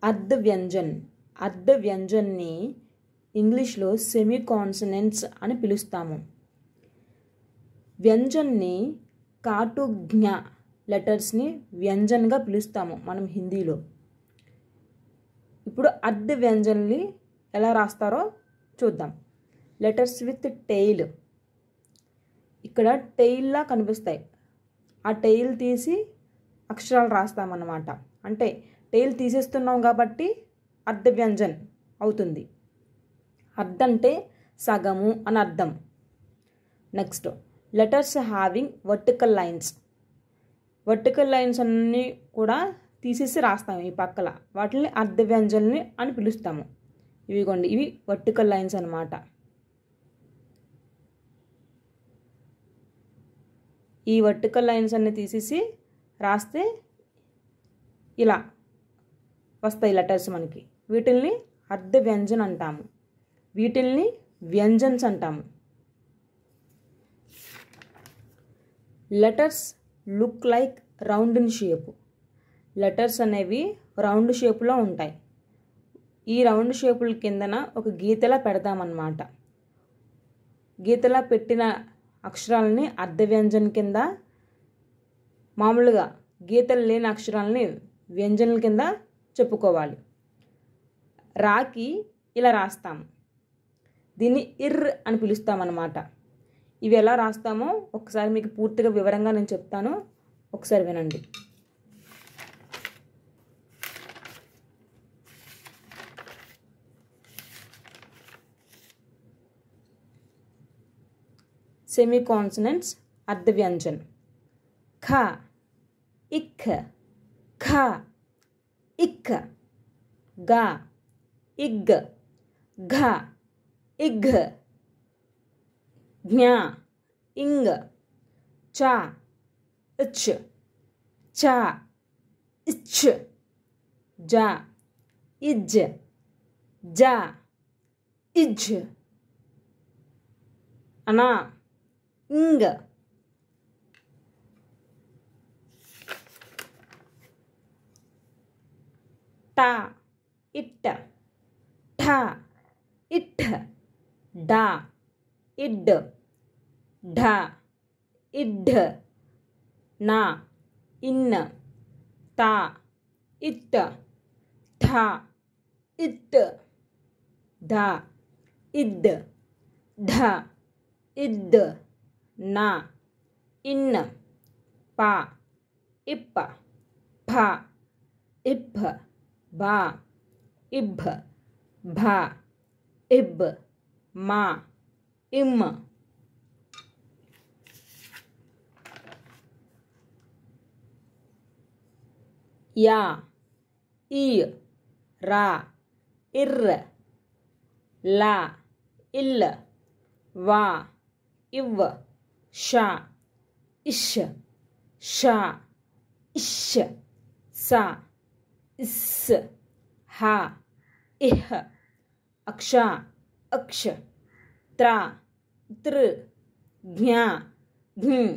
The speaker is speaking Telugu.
అర్ధ వ్యంజన్. అర్ధ వ్యంజన్ని ఇంగ్లీష్లో సెమీ కాన్సనెంట్స్ అని పిలుస్తాము. వ్యంజన్ని కాటు జ్ఞ లెటర్స్ని వ్యంజన్గా పిలుస్తాము మనం హిందీలో. ఇప్పుడు అర్ధ వ్యంజన్ని ఎలా రాస్తారో చూద్దాం. Letters with tail. ఇక్కడ టెయిల్లా కనిపిస్తాయి. ఆ టెయిల్ తీసి అక్షరాలు రాస్తామన్నమాట. అంటే టెయిల్ తీసేస్తున్నాం కాబట్టి అర్ధ వ్యంజన్ అవుతుంది. అర్ధ అంటే సగము అని అర్థం. Next letters having vertical lines. Vertical lines అన్నీ కూడా తీసేసి రాస్తాము ఈ పక్కల. వాటిని అర్ధ వ్యంజన్ని అని పిలుస్తాము. ఇవిగోండి, ఇవి వర్టికల్ లైన్స్ అన్నమాట. ఈ వర్టికల్ లైన్స్ అన్ని తీసేసి రాస్తే ఇలా వస్తాయి లెటర్స్ మనకి. వీటిల్ని అర్ధ వ్యంజన్ అంటాము. వీటిల్ని వ్యంజన్స్ అంటాము. Letters look like round in shape. Letters అనేవి రౌండ్ షేప్లో ఉంటాయి. ఈ రౌండ్ షేపుల కిందన ఒక గీతలా పెడతామన్నమాట. గీతలా పెట్టిన అక్షరాలని అర్ధ వ్యంజన్ కింద, మామూలుగా గీతలు లేని అక్షరాలని వ్యంజన్ల కింద చెప్పుకోవాలి. రాకి ఇలా రాస్తాము. దీన్ని ఇర్ అని పిలుస్తామన్నమాట. ఇవి ఎలా రాస్తామో ఒకసారి మీకు పూర్తిగా వివరంగా నేను చెప్తాను, ఒకసారి వినండి. సెమీ కాన్సనెంట్స్ అర్ధ వ్యంజన్. ఖ, ఇక్, ఖ, ఇక్, గా, ఇగ్, ఘ, ఇగ్, జ్ఞ, ఇంగ్, చ, ఇచ్, చ, ఇచ్, జ, ఇజ్, జ, ఇజ్, అనా, ఇంగ్, ట, ఇట్, ఠ, ఇట్, డ, ఇడ్, ఢ, ఇడ్, నా, ఇన్, త, ఇట్, ఠ, ఇట్, ధ, ఇద్, ఢ, ఇద్, నా, ఇన్, ప, ఇప్ప, ఫ, ఇఫ్, బ, ఇబ్, భ, ఇబ్, మా, ఇమ్. యా, ఈ, రా, ఇర్, లా, ఇల్, వా, ఇవ్, ష, ఇష్, ష, ఇష్, స, ఇస్, హ, ఇహ్, అక్ష, అక్ష, త్ర, త్ర్, జ్ఞ, ఘ్న్.